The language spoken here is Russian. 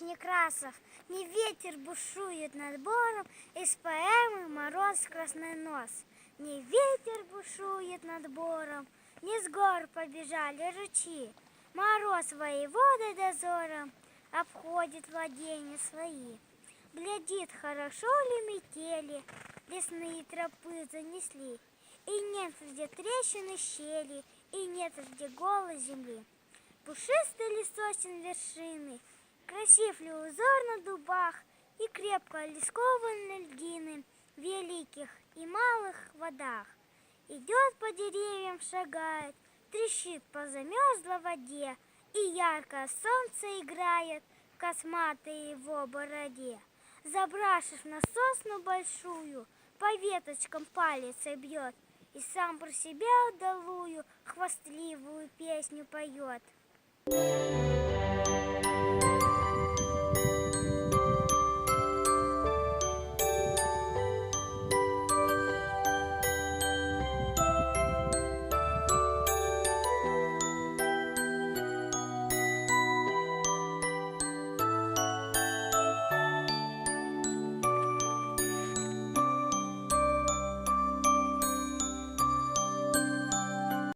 Некрасов. Не ветер бушует над бором, из поэмы «Мороз красный нос». Не ветер бушует над бором, не с гор побежали ручьи. Мороз воеводой дозором обходит владения свои. Глядит, хорошо ли метели, лесные тропы занесли. И нет где трещины щели, и нет где голой земли. Пушистый ли сосен вершины, красив ли узор на дубах, и крепко ли скованы льдины в великих и малых водах. Идет по деревьям, шагает, трещит по замерзлой воде, и яркое солнце играет в косматой его бороде. Забравшись на сосну большую, по веточкам палицей бьет, и сам про себя удалую хвастливую песню поет.